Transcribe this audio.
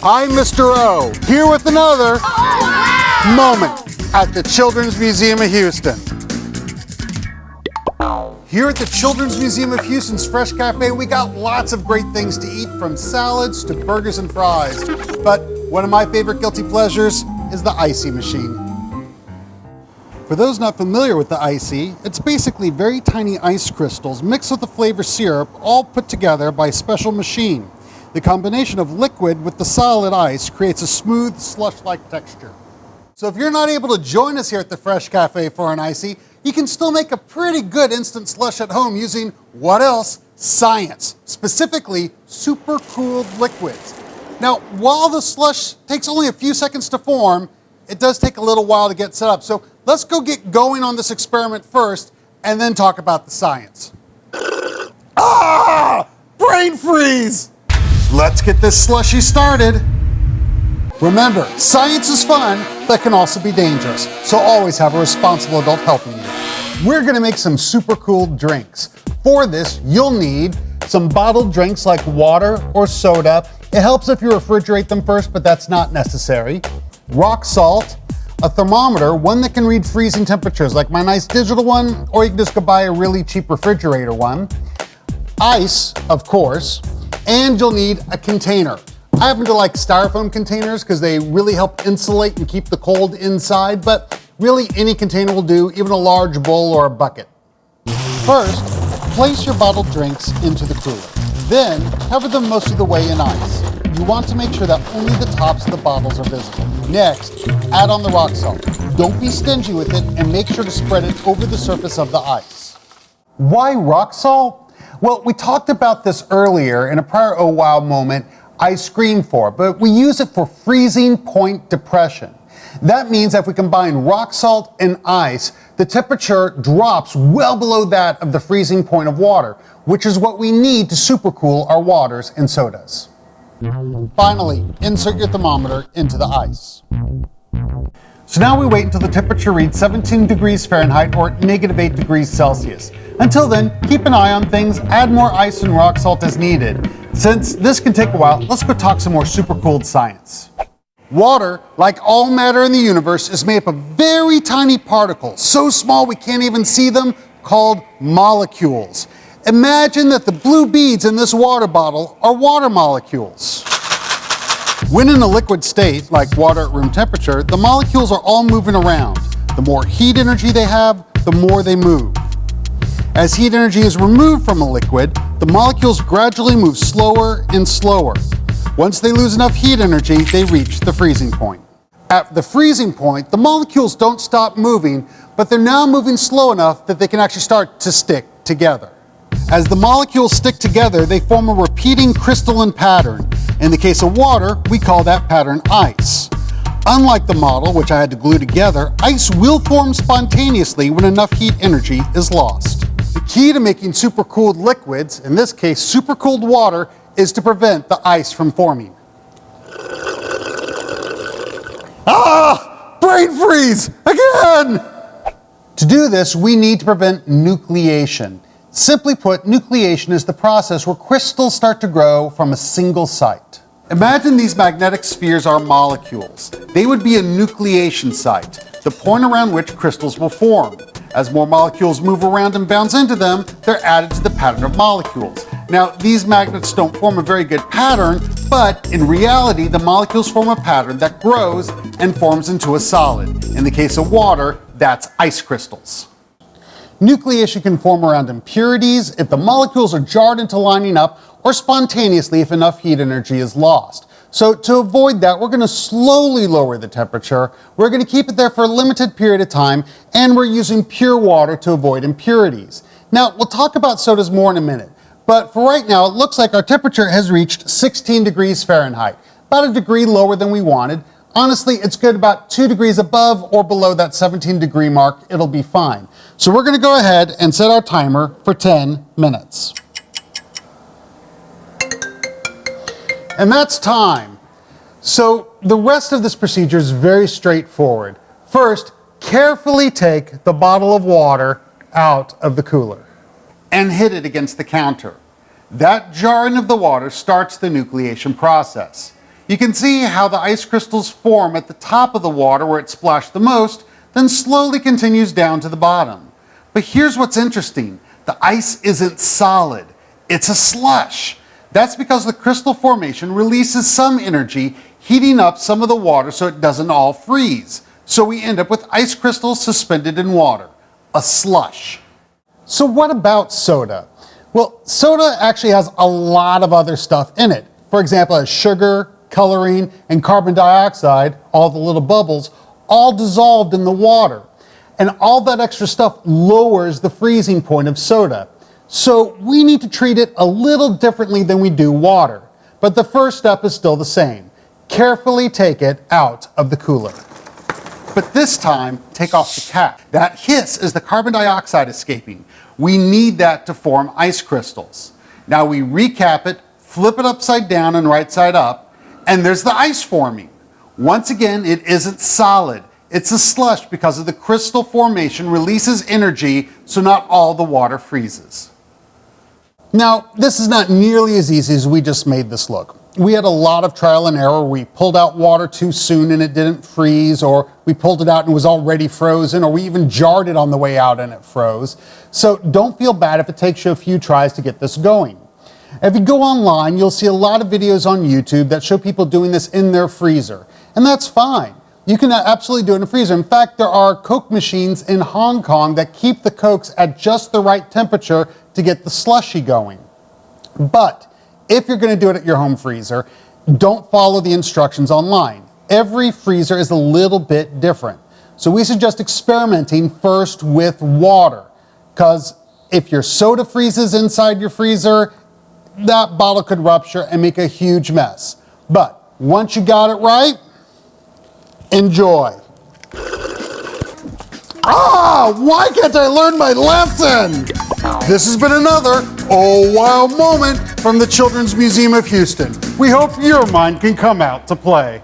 I'm Mr. O, here with another moment at the Children's Museum of Houston. Here at the Children's Museum of Houston's Fresh Cafe, we got lots of great things to eat, from salads to burgers and fries. But one of my favorite guilty pleasures is the icy machine. For those not familiar with the icy, it's basically very tiny ice crystals mixed with the flavor syrup, all put together by a special machine. The combination of liquid with the solid ice creates a smooth, slush-like texture. So if you're not able to join us here at the Fresh Cafe for an icy, you can still make a pretty good instant slush at home using, what else? Science, specifically supercooled liquids. Now, while the slush takes only a few seconds to form, it does take a little while to get set up. So let's go get going on this experiment first and then talk about the science. Brain freeze! Let's get this slushy started. Remember, science is fun, but can also be dangerous, so always have a responsible adult helping you. We're gonna make some super cool drinks. For this, you'll need some bottled drinks like water or soda. It helps if you refrigerate them first, but that's not necessary. Rock salt, a thermometer, one that can read freezing temperatures, like my nice digital one, or you can just go buy a really cheap refrigerator one. Ice, of course, and you'll need a container. I happen to like styrofoam containers because they really help insulate and keep the cold inside, but really any container will do, even a large bowl or a bucket. First, place your bottled drinks into the cooler. Then, cover them most of the way in ice. You want to make sure that only the tops of the bottles are visible. Next, add on the rock salt. Don't be stingy with it and make sure to spread it over the surface of the ice. Why rock salt? Well, we talked about this earlier in a prior Oh Wow moment I screamed for, but we use it for freezing point depression. That means that if we combine rock salt and ice, the temperature drops well below that of the freezing point of water, which is what we need to supercool our waters and sodas. Finally, insert your thermometer into the ice. So now we wait until the temperature reads 17 degrees Fahrenheit or -8 degrees Celsius. Until then, keep an eye on things, add more ice and rock salt as needed. Since this can take a while, let's go talk some more supercooled science. Water, like all matter in the universe, is made up of very tiny particles, so small we can't even see them, called molecules. Imagine that the blue beads in this water bottle are water molecules. When in a liquid state, like water at room temperature, the molecules are all moving around. The more heat energy they have, the more they move. As heat energy is removed from a liquid, the molecules gradually move slower and slower. Once they lose enough heat energy, they reach the freezing point. At the freezing point, the molecules don't stop moving, but they're now moving slow enough that they can actually start to stick together. As the molecules stick together, they form a repeating crystalline pattern. In the case of water, we call that pattern ice. Unlike the model, which I had to glue together, ice will form spontaneously when enough heat energy is lost. The key to making supercooled liquids, in this case supercooled water, is to prevent the ice from forming. Brain freeze again! To do this, we need to prevent nucleation. Simply put, nucleation is the process where crystals start to grow from a single site. Imagine these magnetic spheres are molecules. They would be a nucleation site, the point around which crystals will form. As more molecules move around and bounce into them, they're added to the pattern of molecules. Now, these magnets don't form a very good pattern, but in reality, the molecules form a pattern that grows and forms into a solid. In the case of water, that's ice crystals. Nucleation can form around impurities if the molecules are jarred into lining up, or spontaneously if enough heat energy is lost. So to avoid that, we're going to slowly lower the temperature. We're going to keep it there for a limited period of time, and we're using pure water to avoid impurities. Now, we'll talk about sodas more in a minute, but for right now, it looks like our temperature has reached 16 degrees Fahrenheit, about a degree lower than we wanted. Honestly, it's good about 2 degrees above or below that 17 degree mark. It'll be fine. So we're going to go ahead and set our timer for 10 minutes. And that's time. So the rest of this procedure is very straightforward. First, carefully take the bottle of water out of the cooler and hit it against the counter. That jarring of the water starts the nucleation process. You can see how the ice crystals form at the top of the water where it splashed the most, then slowly continues down to the bottom. But here's what's interesting. The ice isn't solid. It's a slush. That's because the crystal formation releases some energy, heating up some of the water so it doesn't all freeze. So we end up with ice crystals suspended in water, a slush. So what about soda? Well, soda actually has a lot of other stuff in it. For example, it has sugar, coloring, and carbon dioxide, all the little bubbles, all dissolved in the water. And all that extra stuff lowers the freezing point of soda. So we need to treat it a little differently than we do water. But the first step is still the same. Carefully take it out of the cooler. But this time, take off the cap. That hiss is the carbon dioxide escaping. We need that to form ice crystals. Now we recap it, flip it upside down and right side up, and there's the ice forming. Once again, it isn't solid. It's a slush because of the crystal formation releases energy, so not all the water freezes. Now, this is not nearly as easy as we just made this look. We had a lot of trial and error. We pulled out water too soon and it didn't freeze, or we pulled it out and it was already frozen, or we even jarred it on the way out and it froze. So don't feel bad if it takes you a few tries to get this going. If you go online, you'll see a lot of videos on YouTube that show people doing this in their freezer, and that's fine. You can absolutely do it in a freezer. In fact, there are Coke machines in Hong Kong that keep the Cokes at just the right temperature to get the slushy going. But if you're going to do it at your home freezer, don't follow the instructions online. Every freezer is a little bit different. So we suggest experimenting first with water, because if your soda freezes inside your freezer, that bottle could rupture and make a huge mess. But once you got it right, enjoy. Why can't I learn my lesson? This has been another Oh Wow moment from the Children's Museum of Houston. We hope your mind can come out to play.